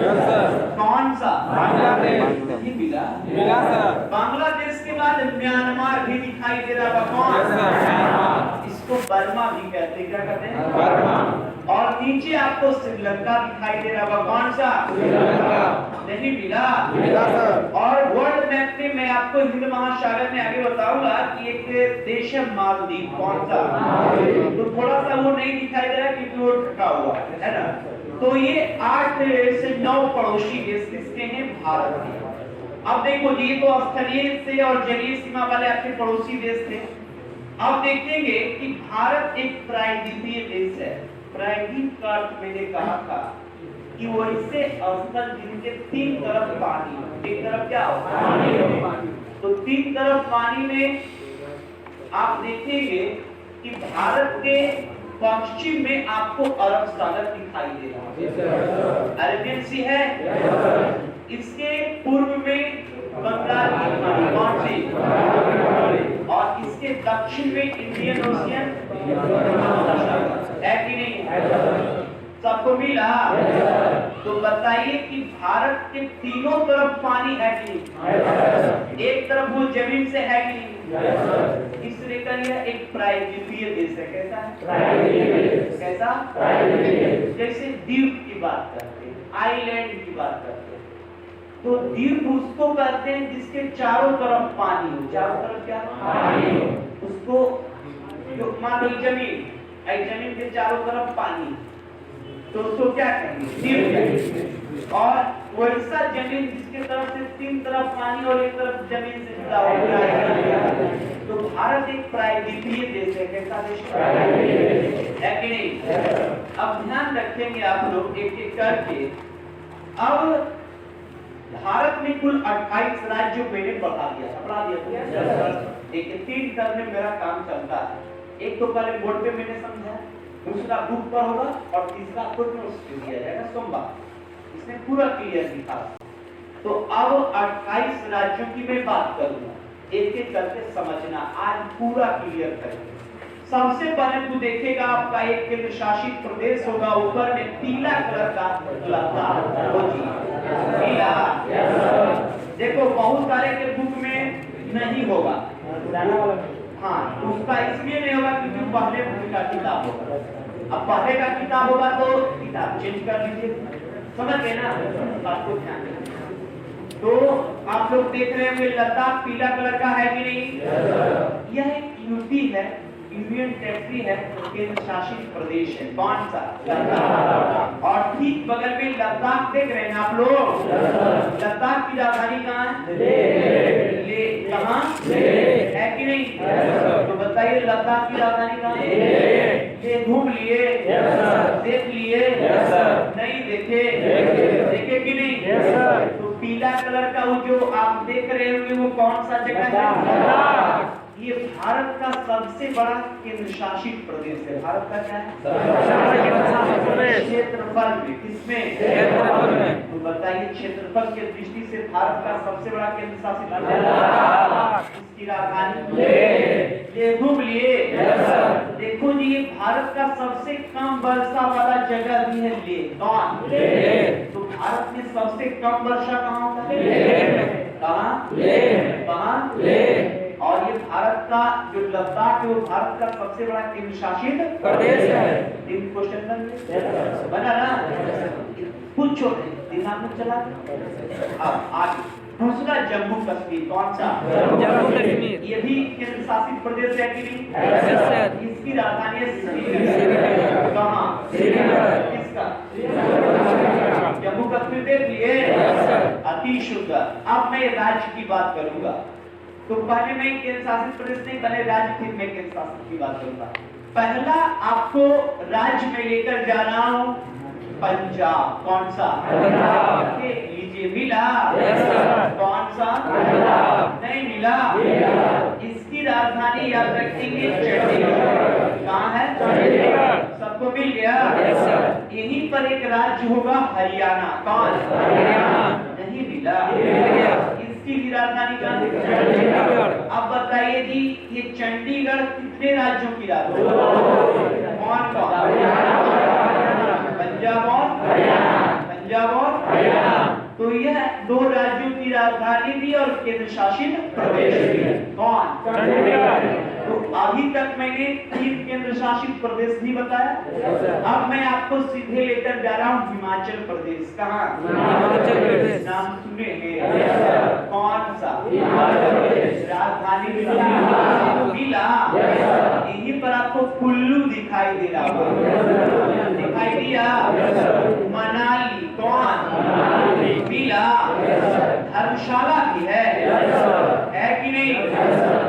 कौन सा? बांग्लादेश। नहीं मिला। मिला सर। बांग्लादेश के बाद म्यांमार भी दिखाई दे रहा है। कौन? Yes sir, Myanmar. इसको बर्मा भी कहते हैं। क्या कहते हैं? बर्मा। और नीचे आपको श्रीलंका दिखाई दे रहा है। कौन सा? श्रीलंका। नहीं मिला। मिला सर। और वर्ल्ड मैप में मैं आपको हिंद महासागर में आगे बताऊंगा कि एक देश है मालदीव। कौन सा? तो थोड़ा सा वो नहीं दिखाई दे रहा क्योंकि वो ढका हुआ है ना। तो ये 8 से 9 पड़ोसी देश किसके हैं? भारत के। अब देखो जी, ये तो स्थलीय से और जलीय सीमा वाले आपके पड़ोसी देश थे। अब देखेंगे कि भारत एक प्रायद्वीपीय देश है। प्रायद्वीप का अर्थ मैंने कहा था कि वो इससे स्थल जिनके 3 तरफ पानी, एक तरफ क्या हो? पानी। तो 3 तरफ पानी में आप देखेंगे कि भारत के पश्चिम में आपको अरब सागर दिखाई दे रहा है। अरेबियन सी है। इसके पूर्व में बंगाल की खाड़ी। कौन सी? और इसके दक्षिण में इंडियन ओशियन है कि नहीं? सबको मिला। तो बताइए कि भारत के तीनों तरफ पानी है कि नहीं? एक तरफ वो जमीन से है कि नहीं? इसलिए करिए एक प्रायद्वीपीय देश है। कैसा है? कैसा? जैसे द्वीप की बात करते हैं, आइलैंड की बात करते हैं, तो द्वीप उसको कहते हैं जिसके चारों तरफ पानी हो। चारों तरफ क्या? पानी हो। उसको जो मान लो जमीन के चारों तरफ पानी, तो उसको क्या कहेंगे? द्वीप कहेंगे। और वैसा जमीन जिसके तरफ से 3 तरफ पानी और एक तरफ जमीन से जुड़ा हुआ है। तो भारत एक प्रायद्वीपीय देश है। कैसा देश है कि नहीं? अब ध्यान रखेंगे आप लोग एक एक करके। अब भारत में कुल 28 राज्यों मैंने बढ़ा दिया। एक 3 टर्म में मेरा काम चलता है। एक तो पहले बोर्ड पे मैंने समझा, दूसरा बुक पर होगा और तीसरा फुटनोट्स पे दिया जाएगा सोमवार। इसमें पूरा क्लियर लिखा। तो अब 28 राज्यों की मैं बात करूंगा, एक एक करके समझना। आज पूरा क्लियर करेंगे। सबसे पहले तो देखेगा आपका एक केंद्र शासित प्रदेश होगा, ऊपर में पीला कलर का लद्दाख। हो जी पीला। देखो बहुत सारे के बुक में नहीं होगा। हाँ, उसका इसलिए नहीं होगा क्योंकि पहले का किताब होगा। अब पहले का किताब होगा तो किताब चेंज कर लीजिए। समझ गए ना? आपको ध्यान देना। तो आप लोग देख रहे होंगे लद्दाख पीला कलर का है कि नहीं? यह एक यूपी है, यूनियन टेरिटरी है, केंद्र शासित प्रदेश है। कौन सा? लद्दाख। और ठीक बगल में लद्दाख देख रहे हैं आप लोग। लद्दाख की राजधानी कहाँ है? ले। कहाँ है कि नहीं? तो बताइए लद्दाख की राजधानी कहाँ है? ये घूम लिए? देख लिए? नहीं देखे? देखे कि नहीं? तो पीला कलर का वो जो आप देख रहे होंगे वो कौन सा जगह है? ये भारत का सबसे बड़ा केंद्र शासित प्रदेश है। भारत का क्या है? क्षेत्रफल में। किसमें? क्षेत्रफल में। तो बताइए क्षेत्रफल की दृष्टि से भारत का सबसे बड़ा केंद्र शासित प्रदेश, इसकी राजधानी ये घूम लिए? देखो जी, ये भारत का सबसे कम वर्षा वाला जगह भी है ले। कौन? तो भारत में सबसे कम वर्षा कहाँ होता है? कहाँ? और ये भारत का जो लद्दाख है वो भारत का सबसे बड़ा केंद्र शासित प्रदेश है। इन क्वेश्चन बना ना? कुछ छोटे दिमाग में चला। अब आगे दूसरा जम्मू कश्मीर। कौन सा? जम्मू कश्मीर। ये भी केंद्र शासित प्रदेश है कि नहीं? इसकी राजधानी है श्रीनगर। कहाँ? श्रीनगर। किसका? जम्मू कश्मीर देख लिए? अति सुंदर। अब मैं राज्य की बात करूंगा। तो पहले मैं केंद्र शासित प्रदेश नहीं, पहले राज्य फिर मैं केंद्र शासित की बात करूंगा। पहला आपको राज्य में लेकर जा रहा हूं पंजाब। कौन सा? पंजाब। लीजिए मिला? कौन सा? नहीं मिला? इसकी राजधानी याद रखेंगे चंडीगढ़। कहाँ है? चंडीगढ़। सबको मिल गया? यहीं पर एक राज्य होगा हरियाणा। कौन? नहीं मिला? इसकी भी राजधानी कहाँ है? अब बताइए जी, ये चंडीगढ़ कितने राज्यों की राजधानी? कौन कौन? पंजाब और पंजाब और हरियाणा। तो यह दो राज्यों की राजधानी भी और केंद्र शासित प्रदेश भी। कौन? चंडीगढ़। तो अभी तक मैंने 3 केंद्र शासित प्रदेश नहीं बताया। अब मैं आपको सीधे लेकर जा रहा हूँ हिमाचल प्रदेश। कहाँ? हिमाचल प्रदेश। नाम सुनेंगे? कौन सा? राजधानी दिल्ली। यहीं पर आपको कुल्लू दिखाई दे रहा होगा। दिखाई दिया? मनाली। कौन? दिल्ली। धर्मशाला भी है कि नहीं?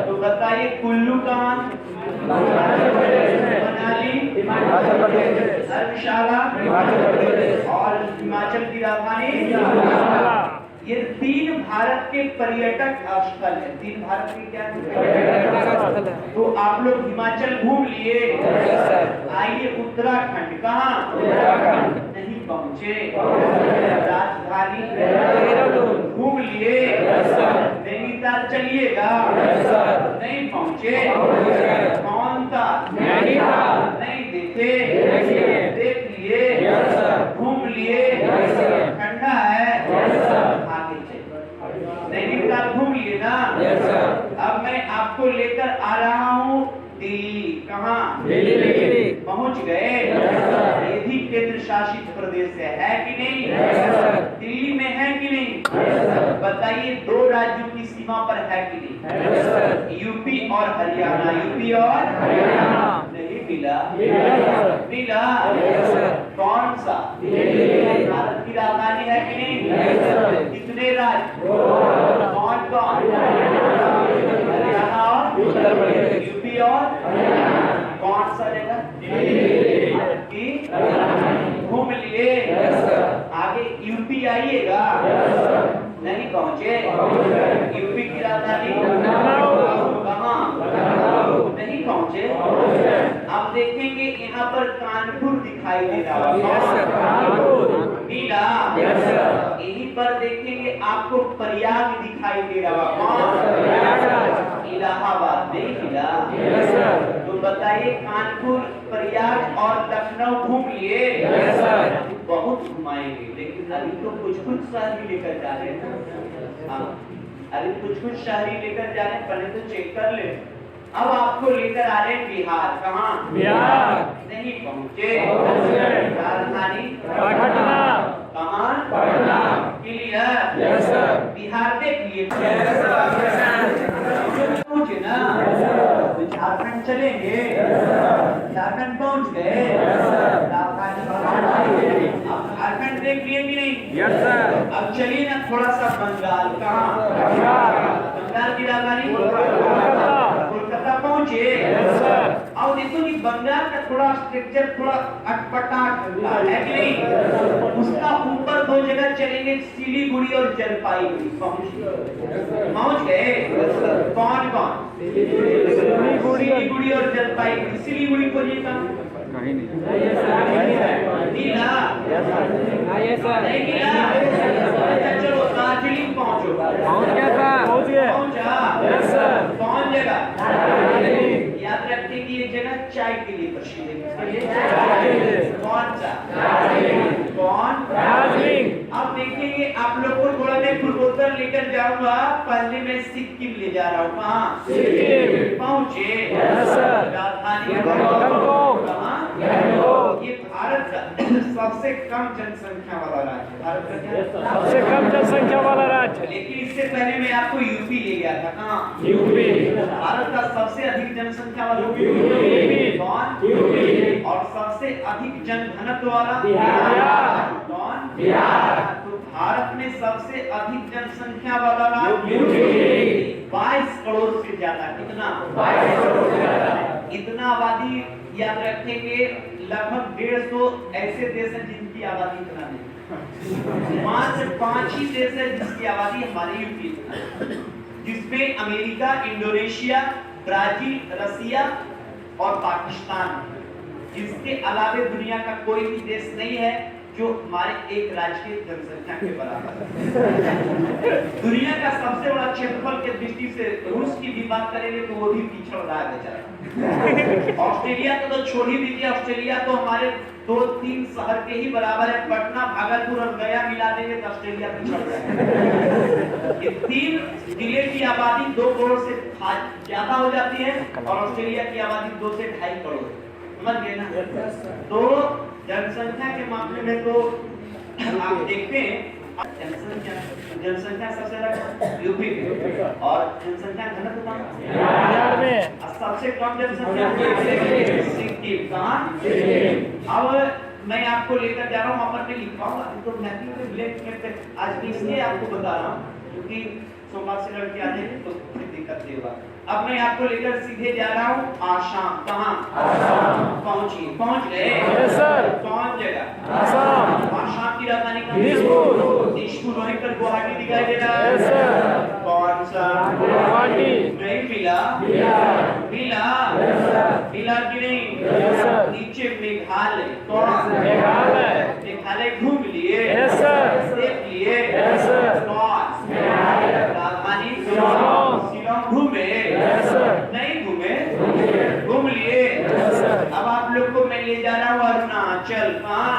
तो बताइए कुल्लू कहाँ? मनाली, धर्मशाला और हिमाचल की राजधानी। ये 3 भारत के पर्यटक स्थल है। 3 भारत के क्या स्थल है? तो आप लोग हिमाचल घूम लिए। आइए उत्तराखंड। कहाँ? नहीं पहुँचे। राजधानी घूम लिए। नैनीताल चलिएगा। नहीं पहुँचे। कौन था? नहीं देखे। देख लिए। घूम लिए। ठंडा है। आगे चलिए। नैनीताल घूम लिए ना? अब मैं आपको लेकर आ रहा हूँ दिल्ली। कहाँ? दिल्ली। पहुँच गए। ये भी केंद्र शासित प्रदेश है कि नहीं? दिल्ली में है कि नहीं? बताइए 2 राज्यों की सीमा पर है कि नहीं? यूपी और हरियाणा। यूपी और हरियाणा। नहीं मिला। मिला। कौन सा? भारत की राजधानी है कि नहीं? कितने राज्य? कौन कौन? हरियाणा और उत्तर प्रदेश। यूपी और कौन सा जगह? की घूम लिए। आगे यूपी आइएगा। नहीं पहुँचे। यूपी की राजधानी कहाँ? नहीं पहुँचे। आप देखेंगे यहाँ पर कानपुर दिखाई दे रहा है। नीला। यहीं पर देखेंगे आपको प्रयाग दिखाई दे रहा है। इलाहाबाद नहीं मिला। तो बताइए कानपुर, प्रयाग और लखनऊ घूम लिए। बहुत घुमाएंगे लेकिन अभी तो कुछ शहरी लेकर जा रहे हैं। हाँ, अभी कुछ शहरी लेकर जा रहे हैं। पहले तो चेक कर ले। अब आपको लेकर आ रहे हैं बिहार। कहाँ? बिहार। नहीं पहुँचे। राजधानी पटना। कहाँ? पटना। क्लियर? बिहार देख लिए। पहुँचे ना? झारखंड चलेंगे। झारखंड पहुँच गए। अब झारखंड देख लिए कि नहीं? अब चलिए ना थोड़ा सा बंगाल। कहाँ? बंगाल की राजधानी कोलकाता पहुँचे। अब देखो कि बंगाल का थोड़ा स्ट्रक्चर थोड़ा अटपटाट है कि नहीं? उसका ऊपर 2 जगह चलेंगे, सिलीगुड़ी और जलपाईगुड़ी। पहुँच गए। कौन कौन? सिलीगुड़ी और जलपाईगुड़ी। सिलीगुड़ी को जी कहाँ? कहीं नहीं। नीला। नहीं मिला। अच्छा चलो दार्जिलिंग पहुँचो। पहुंच गया था। पहुंच गए। पहुँचा। कौन जगह? याद रखिए कि ये जगह चाय के लिए प्रसिद्ध है। कौन सा? कौन? दार्जिलिंग। अब देखेंगे आप लोग को थोड़ा मैं पूर्वोत्तर लेकर जाऊंगा। पहले मैं सिक्किम ले जा रहा हूँ। कहाँ? सिक्किम। पहुँचे। राजधानी कहाँ? ये भारत का सबसे कम जनसंख्या वाला राज्य। भारत का क्या? सबसे कम जनसंख्या वाला राज्य। लेकिन इससे पहले मैं आपको यूपी ले गया था। कहाँ? यूपी। भारत का सबसे अधिक जनसंख्या वाला यूपी। कौन? यूपी। और सबसे अधिक जनघनत्व वाला? बिहार। कौन? बिहार। तो भारत में सबसे अधिक जनसंख्या वाला राज्य यूपी। 22 करोड़ से ज्यादा। कितना? 22 करोड़ से ज्यादा। इतना आबादी याद रखेंगे। लगभग 150 ऐसे देश हैं जिनकी आबादी इतना नहीं। मात्र 5 ही देश है जिसकी आबादी हमारे यूपी है, जिसमें अमेरिका, इंडोनेशिया, ब्राजील, रसिया और पाकिस्तान। इसके अलावा दुनिया का कोई भी देश नहीं है जो हमारे एक राज्य की जनसंख्या के बराबर है। दुनिया का सबसे बड़ा क्षेत्रफल के दृष्टि से रूस की भी बात करेंगे तो वो भी पिछड़ रहा है बेचारा। ऑस्ट्रेलिया तो छोड़ ही दीजिए, ऑस्ट्रेलिया तो हमारे 2-3 शहर के ही बराबर है। पटना, भागलपुर और गया मिला देंगे तो ऑस्ट्रेलिया पिछड़ जाएगा। ये 3 जिले की आबादी 2 करोड़ से ज्यादा हो जाती है और ऑस्ट्रेलिया की आबादी 2 से 2.5 करोड़। समझ गए ना? तो जनसंख्या के मामले में तो आप देखते हैं जनसंख्या सबसे ज्यादा यूपी में और जनसंख्या घनत्व कहाँ? बिहार में। सबसे कम जनसंख्या सिक्किम। कहाँ? अब मैं आपको लेकर जा रहा हूँ, वहाँ पर मैं लिख पाऊंगा तो मैपिंग में विलेज में आज इसलिए आपको बता रहा हूँ क्योंकि सोमवार से लड़के आ जाएंगे तो फिर दिक्कत नहीं होगा। अब मैं आपको लेकर सीधे जा रहा हूँ आसाम। कहाँ? पहुंचिए। पहुंच गए? Yes sir. कौन जगह? आसाम। आसाम की राजधानी कहाँ? दिसपुर। दिसपुर वहीं पर गुवाहाटी दिखाई दे रहा है। Yes sir. कौन सा? गुवाहाटी। नहीं मिला? मिला? मिला कि नहीं? Yes sir. नीचे मेघालय। कौन? मेघालय। मेघालय घूम लिए? Yes sir. देख लिए? Yes sir. कौन? राजधानी शिलांग। शिलांग घूमे? Yes sir. नहीं घूमे? घूम लिए? Yes sir. अब आप लोग को मैं ले जा रहा हूँ अरुणाचल। कहाँ?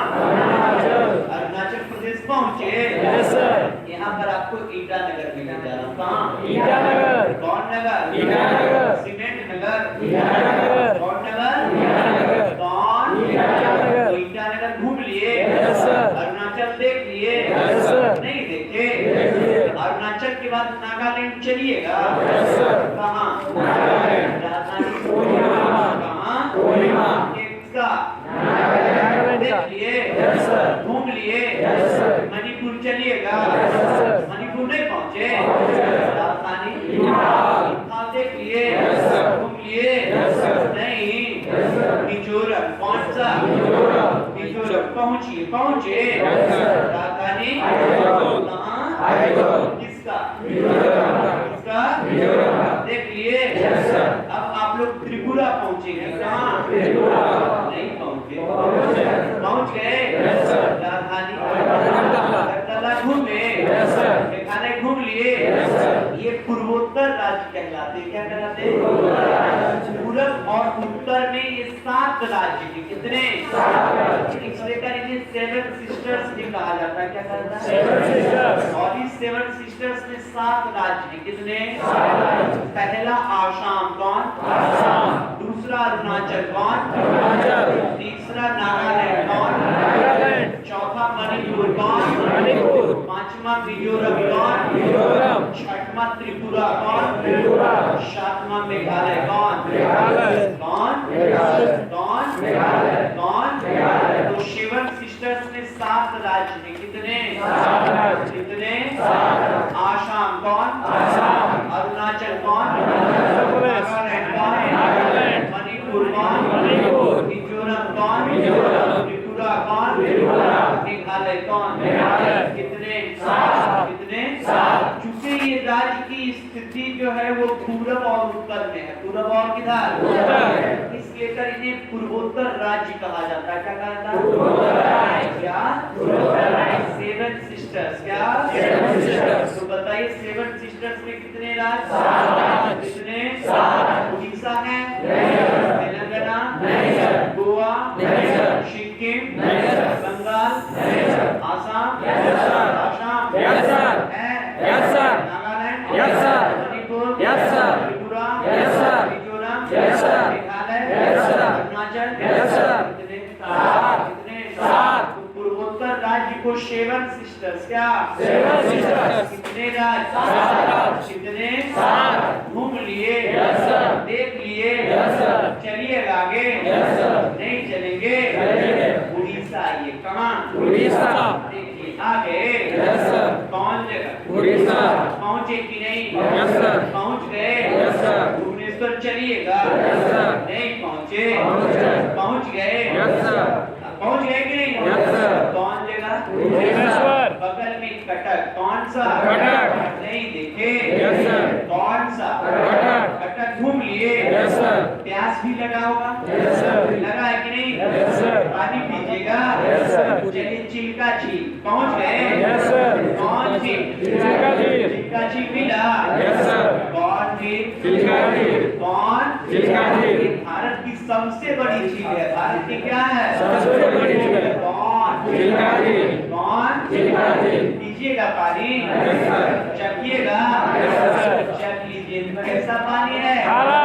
अरुणाचल प्रदेश पहुँचे? Yes sir. यहाँ पर आपको ईटानगर में ले जा रहा हूँ। कहाँ? ईटानगर। कौन नगर? ईटानगर। सीमेंट नगर। ईटानगर। कौन नगर? ईटानगर। कौन? ईटानगर। तो ईटानगर घूम लिए? Yes sir. अरुणाचल देख लिए? Yes sir. नहीं देखे? देखिए। अरुणाचल के बाद नागालैंड चलिएगा? Yes sir. कहाँ? नागालैंड। राजधानी कोहिमा। कहाँ? कोहिमा। किसका? नागालैंड का। देख लिए? Yes sir. घूम लिए? Yes sir. मणिपुर चलिएगा? Yes sir. मणिपुर नहीं पहुँचे? पहुँचे। राजधानी इम्फाल। इम्फाल देख लिए? Yes sir. घूम लिए? Yes sir. नहीं? Yes sir. मिजोरम। कौन सा? मिजोरम। मिजोरम पहुँचिए। पहुँचे? Yes sir. राजधानी आइजोल। कहाँ? आइजोल। किसका? मिजोरम का। किसका? मिजोरम का। देख लिए? Yes sir. अब आप लोग त्रिपुरा पहुँचेंगे। कहाँ? त्रिपुरा। नहीं पहुँचे? पहुँचे। पहुँच गए? Yes sir. राजधानी अगरतला। अगरतला घूमे? Yes sir. मेघालय घूम लिए? Yes sir. ये पूर्वोत्तर राज्य कहलाते हैं। क्या कहलाते हैं? पूर्वोत्तर राज्य। पूरब और उत्तर में ये 7 राज्य के कितने? 7 राज्य। इसलिए कर इन्हें 7 सिस्टर्स भी कहा जाता है। क्या कहा जाता है? 7 सिस्टर्स। और इस 7 सिस्टर्स में 7 राज्य हैं। कितने? 7 राज्य। पहला आसाम। कौन? आसाम। दूसरा अरुणाचल। कौन? अरुणाचल। तीसरा नागालैंड। कौन? नागालैंड। चौथा मणिपुर। कौन? मणिपुर। पांचवा मिजोरम। कौन? मिजोरम। छठवां त्रिपुरा। कौन? त्रिपुरा। सातवां मेघालय। कौन? मेघालय। कौन? मेघालय। कौन? मेघालय। कौन? मेघालय। तो 7 सिस्टर्स में 7 राज्य हैं। कितने? 7 राज्य। कितने? 7। आसाम। कौन? आसाम। अरुणाचल। कौन? अरुणाचल प्रदेश। नागालैंड। कौन? नागालैंड। मणिपुर। कौन? मणिपुर। मिजोरम। कौन? मिजोरम। त्रिपुरा। कौन? त्रिपुरा। मेघालय। कौन? मेघालय। कितने? 7। कितने? 7। चूंकि ये राज्य की स्थिति जो है वो पूरब और उत्तर में है। पूरब और किधर? उत्तर। इसलिए कर इन्हें पूर्वोत्तर राज्य कहा जाता है। क्या कहा जाता है? पूर्वोत्तर राज्य। क्या? पूर्वोत्तर राज्य। 7 सिस्टर्स। क्या? 7 सिस्टर्स। तो बताइए 7 सिस्टर्स में कितने राज्य? 7 राज्य। कितने? 7। उड़ीसा है? नहीं सर। तेलंगाना? नहीं सर। गोवा? नहीं सर। सिक्किम? नहीं सर। बंगाल? नहीं sir. Assam? Yes sir. Assam? Yes sir. है? Yes sir. Nagaland? Yes sir. Manipur? Yes sir. Tripura? Yes sir. Mizoram? Yes sir. Meghalaya? Yes sir. Arunachal? Yes sir. कितने? 7। कितने? 7। तो पूर्वोत्तर राज्य को 7 सिस्टर्स। क्या? 7 सिस्टर्स। कितने राज्य? 7 राज्य। कितने? 7। घूम लिए? Yes sir. देख लिए? Yes sir. चलिए आगे? Yes sir. नहीं चलेंगे? चलेंगे। उड़ीसा। ये कहाँ? उड़ीसा। देखिए आगे? Yes sir. कौन जगह? उड़ीसा। पहुंचे कि नहीं? Yes sir. पहुंच गए? Yes sir. भुवनेश्वर चलिएगा? Yes sir. नहीं पहुंचे? पहुंचे। पहुंच गए? Yes sir. पहुंच गए कि नहीं? Yes sir. कौन जगह? भुवनेश्वर। बगल में कटक। कौन सा? कटक। नहीं देखे? Yes sir. कौन सा? कटक। कटक तक घूम लिए, Yes, sir. प्यास भी लगा होगा, Yes, sir. लगा है कि नहीं? Yes, sir. पानी पीजिएगा। Yes, sir. चलिए चिल्का झील पहुंच गए। Yes, sir. कौन झील? चिल्का झील। चिल्का झील मिला। Yes, sir. कौन झील? चिल्का झील। कौन? चिल्का झील। ये भारत की सबसे बड़ी झील है। भारत की क्या है? सबसे बड़ी झील है। कौन? चिल्का झील। कौन? चिल्का झील। पीजिएगा पानी, Yes, sir. चखिएगा, Yes, sir. चख लीजिए। कैसा पानी है? खारा।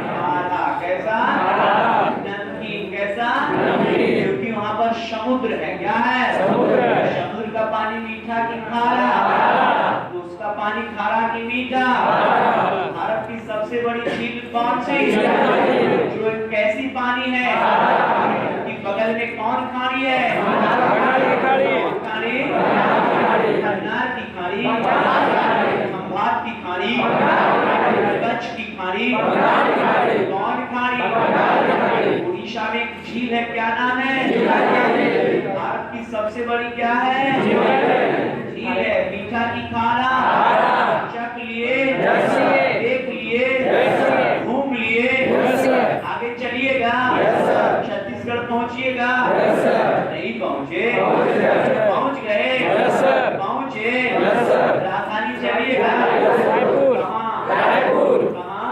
खारा। कैसा? खारा। नमकीन। कैसा? नमकीन। क्योंकि वहाँ पर समुद्र है। क्या है? समुद्र है। समुद्र का पानी मीठा कि खारा? तो उसका पानी खारा कि मीठा? खारा। भारत की सबसे बड़ी झील कौन सी? जो कैसी पानी है? कि बगल में कौन खाड़ी है? बंगाल की खाड़ी। कौन खाड़ी? करनाल की खाड़ी, खंभात की खाड़ी, कच्छ की खाड़ी, कौन खाड़ी? उड़ीसा में एक झील है। क्या नाम है? भारत की सबसे बड़ी क्या है? झील है। मीठा की खारा? चख लिए, देख लिए, घूम लिए, आगे चलिएगा। छत्तीसगढ़ पहुंचिएगा। नहीं पहुंचे? पहुंच गए? पहुंचे? राजधानी चलिएगा। रायपुर। कहाँ? रायपुर। कहाँ?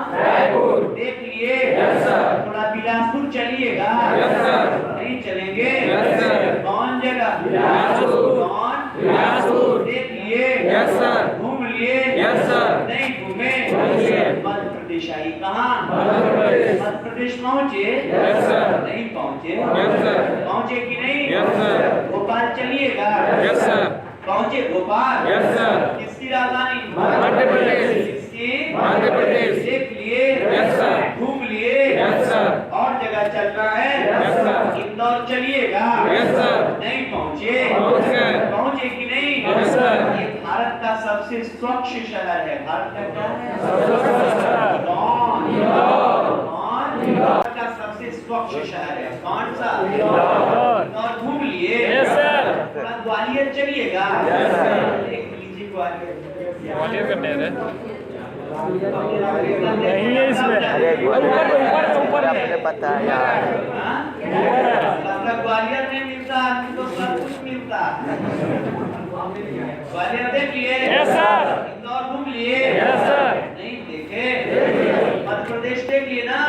देख लिए। थोड़ा बिलासपुर चलिएगा। नहीं चलेंगे? कौन जगह? कौन? देख लिए, घूम लिए, नहीं घूमे? मध्य प्रदेश आई। कहाँ? मध्य प्रदेश पहुंचे? नहीं पहुंचे? पहुंचे कि नहीं? भोपाल चलिएगा। पहुंचे भोपाल? किसकी राजधानी? मध्य प्रदेश। किसकी? मध्य प्रदेश। देख लिए, घूम लिए, और जगह चलना है। इंदौर चलिएगा। नहीं पहुंचे? पहुंचे कि नहीं? ये भारत का सबसे स्वच्छ शहर है। भारत का क्या है? कौन? कौन? भारत का सबसे स्वच्छ शहर है। कौन सा? इंदौर घूम लिए। Yes, sir. थोड़ा ग्वालियर चलिएगा। Yes, sir. देख लीजिए ग्वालियर। ग्वालियर करने हैं नहीं है इसमें। ऊपर मुझे पता है यार। ग्वालियर में मिलता है तो सब कुछ मिलता है। ग्वालियर देख लिए? Yes, sir. इंदौर घूम लिए? Yes, sir. नहीं देखे? मध्य प्रदेश देख लिए ना?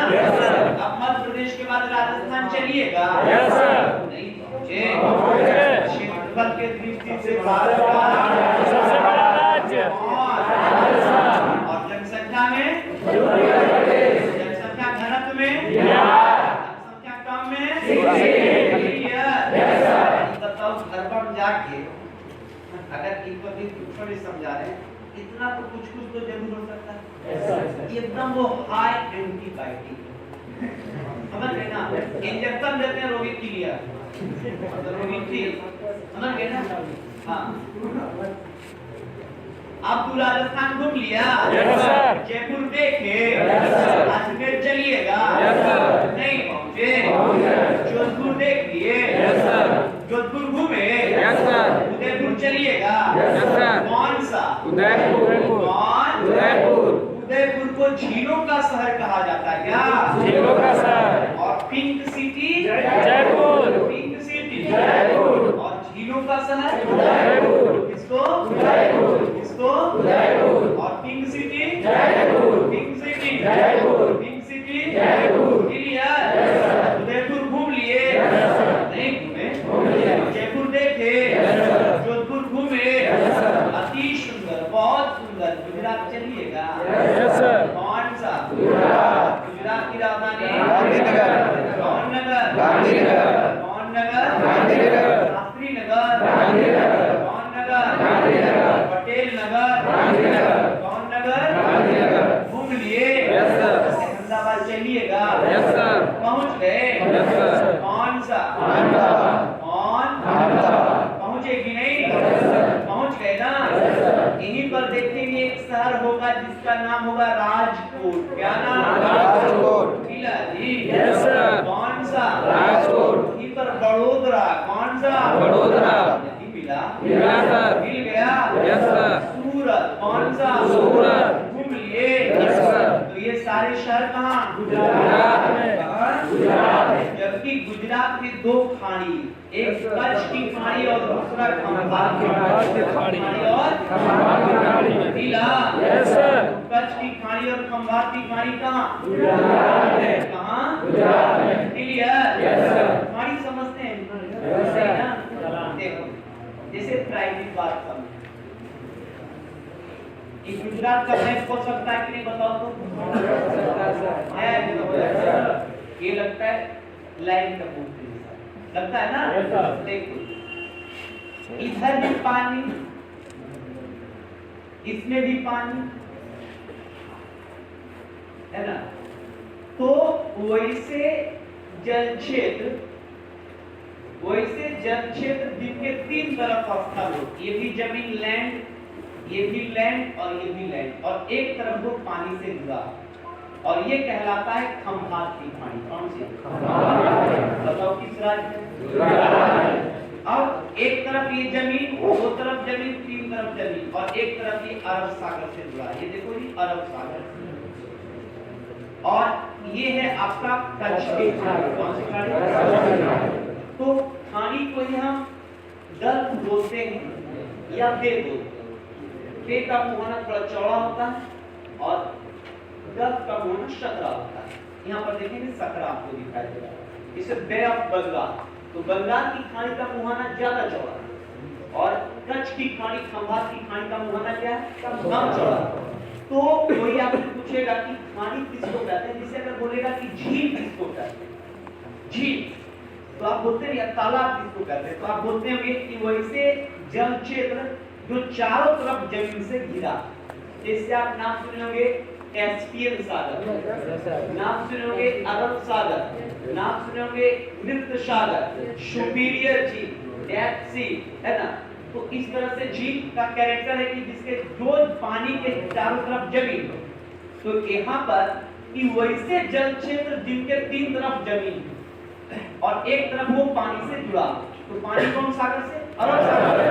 अब मध्य प्रदेश के बाद राजस्थान चलिएगा। Yes, sir. नहीं पहुंचे? पहुंचे। क्षेत्रफल के दृष्टि से भारत का सबसे बड़ा राज्य। और जनसंख्या में? जनसंख्या घनत्व में? जनसंख्या कम में? बताओ घर पर जाके अगर इनको भी थोड़ी समझा रहे हैं, इतना तो कुछ तो जरूर हो सकता है। एकदम वो हाई एंटीबायोटिक समझ गए ना? इंजेक्शन देते हैं रोगी के लिए, रोगी थी समझ गए ना? हाँ। आप तो राजस्थान घूम लिया? Yes, sir. जयपुर देखे? Yes, sir. अजमेर चलिएगा? Yes, sir. नहीं पहुंचे? जोधपुर देख लिए? जोधपुर घूमे? उदयपुर चलिएगा? कौन सा? कौन? उदयपुर को झीलों का शहर कहा जाता है। क्या? झीलों का शहर। और pink city? Jaipur. Pink city Jaipur. और झीलों का शहर? जयपुर। किसको? जयपुर। किसको? जयपुर। और pink city? Jaipur. Pink city? Jaipur. Pink city? Jaipur. Clear? Udaipur घूम लिए? नहीं घूमे? जयपुर देखे? जोधपुर घूमे? अति सुंदर, बहुत सुंदर। गुजरात चलिएगा? Yes, sir. कौन सा? गुजरात की राजधानी? कौन नगर? कौन नगर? शास्त्री नगर? कौन नगर? पटेल नगर? कौन नगर? घूम लिए? अहमदाबाद चलिएगा? पहुंच गए? कौन सा? कौन? पहुंचे कि नहीं? पहुंच गए ना? यहीं पर देखेंगे एक शहर होगा जिसका नाम होगा राजकोट। क्या नाम? राजकोट। मिला जी? Yes, sir. कौन सा? राजकोट। यहीं पर बड़ोदरा। कौन सा? बड़ोदरा। नहीं मिला? मिला, सर। मिल गया? Yes, sir. सूरत। कौन सा? सूरत। घूम लिए? Yes, sir. तो ये सारे शहर कच्छ की खाड़ी और खंभात की खाड़ी कहाँ? कहाँ? क्लियर? खाड़ी समझते हैं? देखो, जैसे प्राइवेट बात समझ, गुजरात का मैप हो सकता है कि नहीं बताओ तो? ये लगता है लाइन का मूव लगता है ना? देखो, इधर भी पानी, इसमें भी पानी है ना, तो वैसे जल क्षेत्र दिन के तीन तरफ स्थल हो, ये भी जमीन लैंड, ये भी लैंड और ये भी लैंड, और एक तरफ वो पानी से जुड़ा, और ये कहलाता है खंभात की खाड़ी। कौन सी? बताओ किस राज्य में? अब एक तरफ ये जमीन, दो तरफ जमीन, तीन तरफ जमीन, और एक तरफ ये अरब सागर से जुड़ा। ये देखो ये अरब सागर, और ये है आपका कच्छ की खाड़ी। कौन सी खाड़ी? तो खाड़ी को ही हम गल्फ बोलते हैं या बे बोलते हैं। बे का मुहाना थोड़ा चौड़ा होता है और गल्फ का मुहाना सकरा होता है। यहाँ पर देखेंगे सकरा आपको दिखाई दे रहा है, इसे बे ऑफ बंगाल। तो बंगाल की खाड़ी का मुहाना ज्यादा चौड़ा है और कच्छ की खाड़ी, खंभात की खाड़ी का मुहाना क्या है? कम चौड़ा। तो कोई आपसे पूछेगा कि खाड़ी किसको कहते हैं, जिसे अगर बोलेगा कि झील किसको कहते हैं, झील, तो आप बोलते हैं या तालाब किसको कहते हैं, तो आप बोलते होंगे कि वैसे जल क्षेत्र जो चारों तरफ जमीन से घिरा। जैसे आप नाम सुने होंगे कैस्पियन सागर, नाम सुने होंगे अरब सागर, नाम सुने होंगे मृत सागर, सुपीरियर झील, डेप्थ सी, है ना। तो इस तरह से झील का कैरेक्टर है कि जिसके दो पानी के चारों तरफ जमीन। तो यहाँ पर कि वैसे जल क्षेत्र जिनके तीन तरफ जमीन और एक तरफ वो पानी से जुड़ा, तो पानी कौन सागर से? अरब सागर।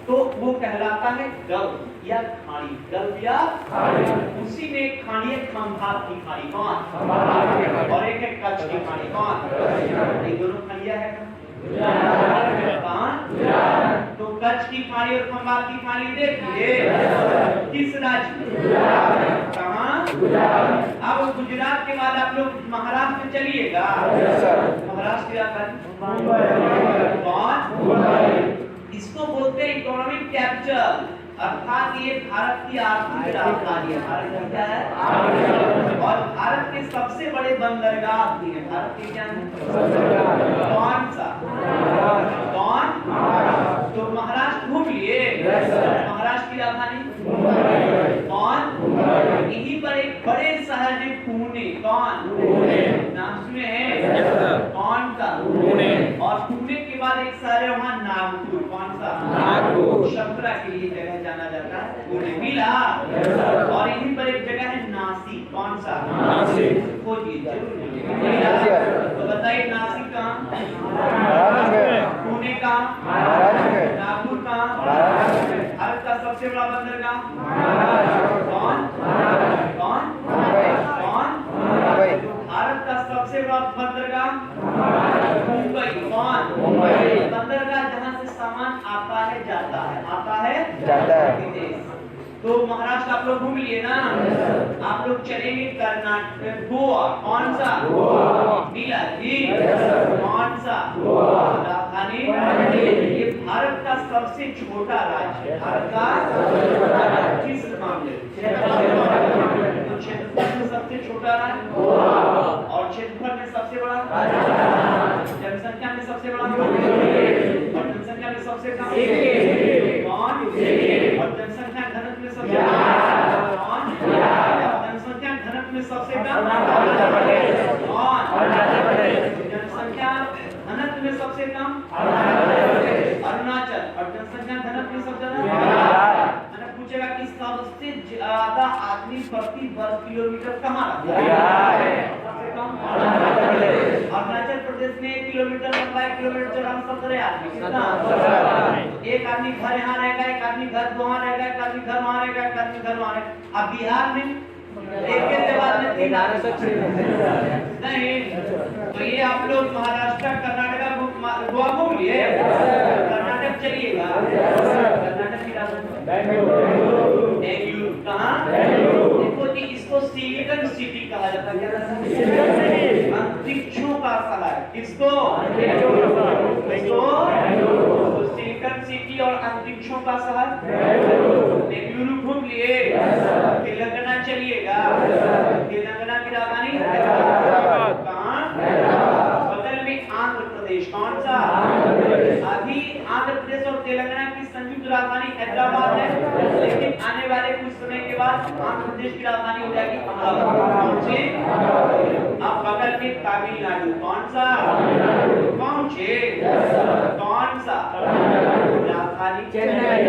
तो वो कहलाता है गल्फ या खाड़ी। गल्फ या खाड़ी। उसी में एक खाड़ी है खंभात की खाड़ी। कौन? और एक है कच्छ की खाड़ी। कौन? ये दोनों खाड़ियां है कहाँ? तो कच्छ की खाड़ी और खंभात की खाड़ी देखिए किस राज्य में? कहाँ? अब गुजरात के बाद आप लोग महाराष्ट्र में चलिएगा। महाराष्ट्र की राजधानी कौन? इसको बोलते हैं इकोनॉमिक कैपिटल, अर्थात ये भारत की आर्थिक राजधानी है। भारत की क्या है? और भारत के सबसे बड़े बंदरगाह भी है। भारत के क्या है? कौन सा? कौन? तो महाराष्ट्र घूम लिए। महाराष्ट्र की राजधानी कौन? यहीं पर एक बड़े शहर है पुणे। कौन? नाम सुने हैं? कौन सा? और पुणे के बाद एक शहर है वहाँ नागपुर। कौन सा? नागपुर। शंकरा के लिए जगह जाना जाता है पुणे। मिला। और यहीं पर एक जगह है नासिक। कौन सा? नासिक। खोजिए जरूर मिला। तो बताइए नासिक कहाँ? पुणे कहाँ? नागपुर कहाँ? भारत का सबसे बड़ा बंदरगाह कौन? कौन? कौन? भारत का सबसे बड़ा बंदरगाह मुंबई। कौन? बंदरगाह जहाँ से सामान आता है जाता है, आता है विदेश। तो महाराष्ट्र आप लोग घूम लिए ना। आप लोग चलेंगे कर्नाटक, गोवा। कौन सा? मिला जी। कौन सा? राजधानी। ये भारत का सबसे छोटा राज्य। भारत का किस मामले? तो क्षेत्रफल में सबसे छोटा राज्य और क्षेत्रफल में सबसे बड़ा, जनसंख्या में सबसे बड़ा और जनसंख्या में सबसे कम कौन? और जनसंख्या घनत्व में सबसे कौन? जनसंख्या घनत्व में सबसे कम कौन? जनसंख्या घनत्व में सबसे कम अरुणाचल। और जनसंख्या घनत्व में सबसे ज्यादा पूछेगा कि सबसे ज्यादा आदमी प्रति वर्ग किलोमीटर कहाँ रहता है? सबसे कम अरुणाचल प्रदेश में 1 किलोमीटर लंबा, 1 किलोमीटर चौड़ा 70 आदमी। कितना? एक आदमी घर यहाँ रहेगा, एक आदमी घर वहाँ रहेगा, एक आदमी घर वहाँ रहेगा, एक आदमी घर वहाँ रहेगा। अब बिहार में एक के जवाब में 3 नहीं। तो ये आप लोग महाराष्ट्र, कर्नाटक, गोवा घूम लिए। कर्नाटक चलिएगा। कर्नाटक की राजधानी बेंगलुरु। कहाँ? देखो कि सिलिकन सिटी कहा जाता है। क्या कहता है? अंतरिक्षों का साला है। किसको? तो सिलिकन सिटी और अंतरिक्षों का शहर बेंगलुरु घूम लिए। तेलंगाना चलिएगा। तेलंगाना की राजधानी कहाँ? बगल में आंध्र प्रदेश। कौन सा? अभी आंध्र प्रदेश और तेलंगाना की संयुक्त राजधानी हैदराबाद है, लेकिन आने वाले कुछ समय के बाद आंध्र प्रदेश की राजधानी हो जाएगी अमरावती। कौन सी? अब बगल में तमिलनाडु। कौन सा? कौन से? कौन सा? राजधानी चेन्नई।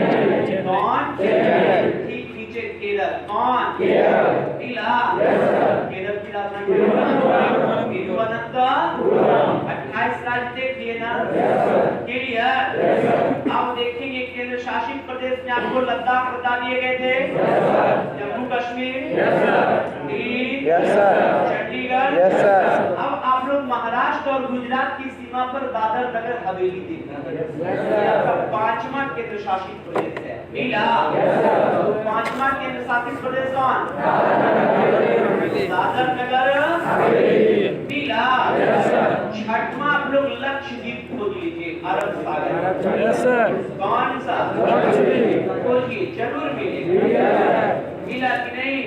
कौन? ठीक नीचे केरल। कौन? केरल की राजधानी तिरुवनंतपुरम। 28 राज्य देख लिए ना? क्लियर? अब देखेंगे केंद्र शासित प्रदेश में आपको लद्दाख बता दिए गए थे, जम्मू कश्मीर, दिल्ली, चंडीगढ़। अब आप लोग महाराष्ट्र और गुजरात की सीमा पर दादर नगर हवेली देखेंगे। ये आपका 5वां केंद्र शासित प्रदेश है। मिला? 5वां केंद्र शासित प्रदेश कौन? दादर नगर मिला? 6वां आप लोग लक्षद्वीप खोज लीजिए, अरब सागर। Yes sir. कौन सा? खोजिए, जरूर मिलेगा। मिला कि नहीं?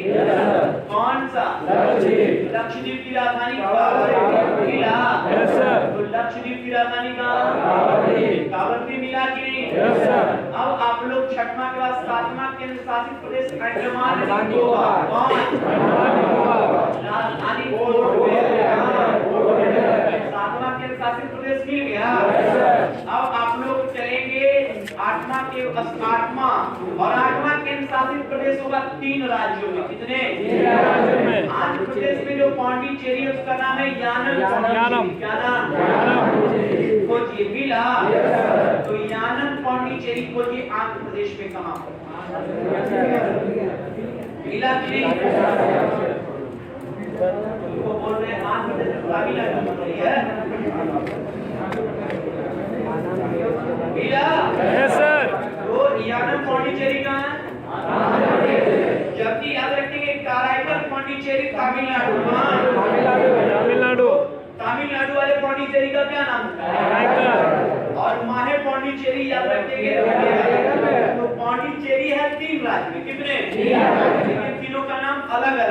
कौन सा? लक्षद्वीप की राजधानी मिला? Yes sir. तो लक्षद्वीप की राजधानी कहाँ? कावरती। मिला कि नहीं? Yes sir. अब आप लोग 6वां के बाद 7वां केंद्र शासित प्रदेश अंडमान निकोबार। कौन? राजधानी सातवां केंद्र शासित प्रदेश मिल गया। अब आप लोग चलेंगे 8वां और 8वां केंद्र शासित प्रदेश होगा 3 राज्यों में। कितने? 3 राज्यों में। आंध्र प्रदेश में जो पौंडीचेरी है उसका नाम है यानम। यानम। क्या नाम? खोजिए। मिला? तो यानम पौंडीचेरी खोजिए आंध्र प्रदेश में कहाँ? मिला कि नहीं? उनको बोल रहे हैं आंध्र प्रदेश में तमिलनाडु में है। मिला? Yes sir. तो यानम पौंडीचेरी कहाँ है? जबकि याद रखेंगे कराईकल पौंडीचेरी तमिलनाडु। तमिलनाडु। तमिलनाडु वाले पौंडीचेरी का क्या नाम है? और माहे पौंडीचेरी याद रखेंगे। तो पौंडीचेरी है 3 राज्य में। कितने? लेकिन तीनों का नाम अलग अलग।